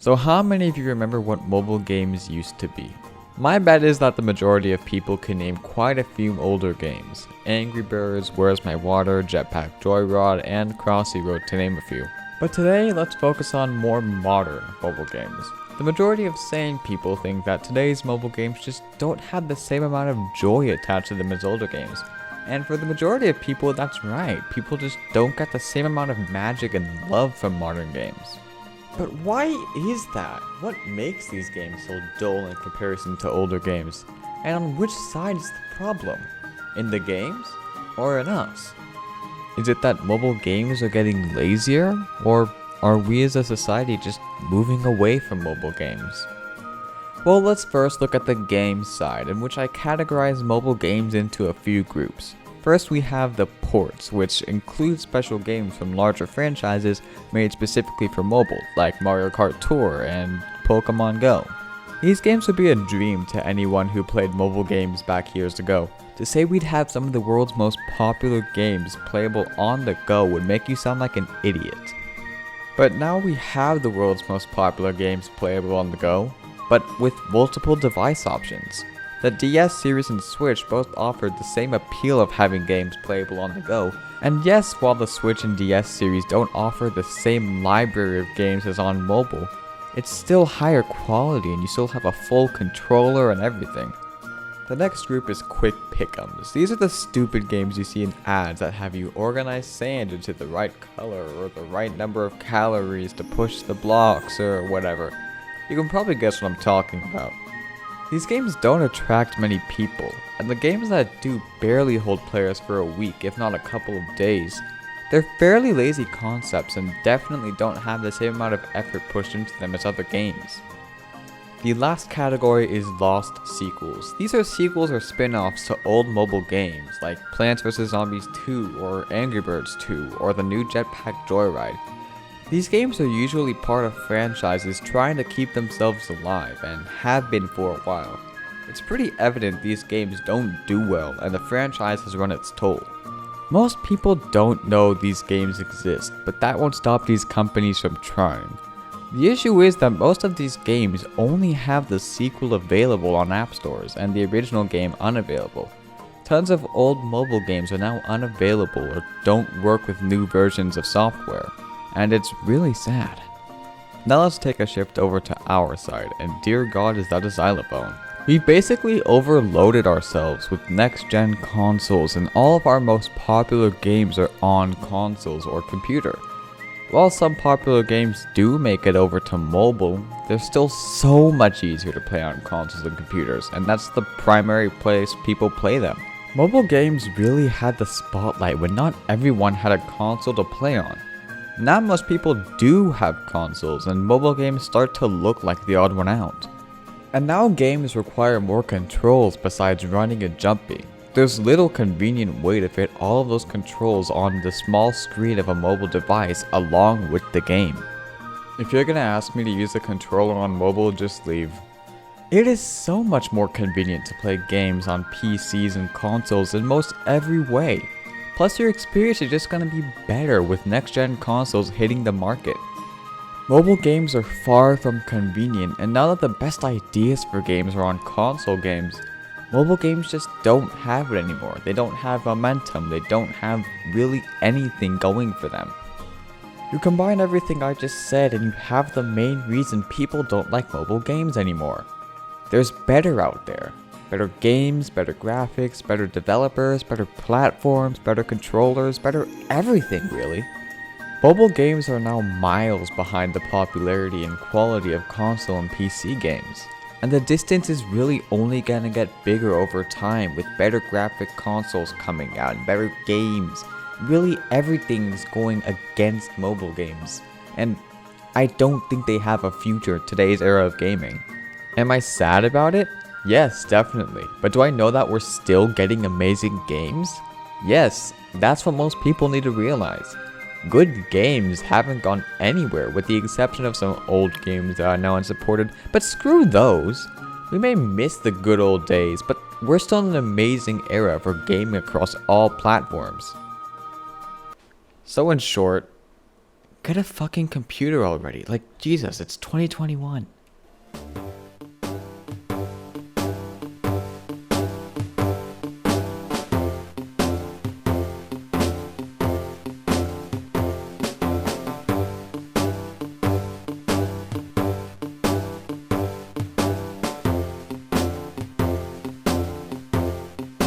So how many of you remember what mobile games used to be? My bet is that the majority of people can name quite a few older games. Angry Birds, Where's My Water, Jetpack Joyride, and Crossy Road to name a few. But today, let's focus on more modern mobile games. The majority of sane people think that today's mobile games just don't have the same amount of joy attached to them as older games. And for the majority of people, that's right. People just don't get the same amount of magic and love from modern games. But why is that? What makes these games so dull in comparison to older games? And on which side is the problem? In the games? Or in us? Is it that mobile games are getting lazier? Or are we as a society just moving away from mobile games? Well, let's first look at the game side, in which I categorize mobile games into a few groups. First, we have the ports, which include special games from larger franchises made specifically for mobile, like Mario Kart Tour and Pokemon Go. These games would be a dream to anyone who played mobile games back years ago. To say we'd have some of the world's most popular games playable on the go would make you sound like an idiot. But now we have the world's most popular games playable on the go, but with multiple device options. The DS series and Switch both offered the same appeal of having games playable on the go, and yes, while the Switch and DS series don't offer the same library of games as on mobile, it's still higher quality and you still have a full controller and everything. The next group is quick pick'ems. These are the stupid games you see in ads that have you organize sand into the right color or the right number of calories to push the blocks or whatever. You can probably guess what I'm talking about. These games don't attract many people, and the games that do barely hold players for a week, if not a couple of days. They're fairly lazy concepts and definitely don't have the same amount of effort pushed into them as other games. The last category is lost sequels. These are sequels or spin-offs to old mobile games like Plants vs. Zombies 2 or Angry Birds 2 or the new Jetpack Joyride. These games are usually part of franchises trying to keep themselves alive and have been for a while. It's pretty evident these games don't do well and the franchise has run its toll. Most people don't know these games exist, but that won't stop these companies from trying. The issue is that most of these games only have the sequel available on app stores and the original game unavailable. Tons of old mobile games are now unavailable or don't work with new versions of software. And it's really sad. Now let's take a shift over to our side, and dear God, is that a xylophone. We basically overloaded ourselves with next-gen consoles, and all of our most popular games are on consoles or computer. While some popular games do make it over to mobile, they're still so much easier to play on consoles and computers, and that's the primary place people play them. Mobile games really had the spotlight when not everyone had a console to play on. Now most people do have consoles and mobile games start to look like the odd one out. And now games require more controls besides running and jumping. There's little convenient way to fit all of those controls on the small screen of a mobile device along with the game. If you're gonna ask me to use a controller on mobile, just leave. It is so much more convenient to play games on PCs and consoles in most every way. Plus your experience is just gonna be better with next-gen consoles hitting the market. Mobile games are far from convenient, and now that the best ideas for games are on console games, mobile games just don't have it anymore. They don't have momentum, they don't have really anything going for them. You combine everything I just said and you have the main reason people don't like mobile games anymore. There's better out there. Better games, better graphics, better developers, better platforms, better controllers, better everything really. Mobile games are now miles behind the popularity and quality of console and PC games. And the distance is really only gonna get bigger over time with better graphic consoles coming out and better games. Really everything's going against mobile games. And I don't think they have a future in today's era of gaming. Am I sad about it? Yes, definitely. But do I know that we're still getting amazing games? Yes, that's what most people need to realize. Good games haven't gone anywhere with the exception of some old games that are now unsupported, but screw those. We may miss the good old days, but we're still in an amazing era for gaming across all platforms. So in short, Get a fucking computer already. Like, Jesus, it's 2021.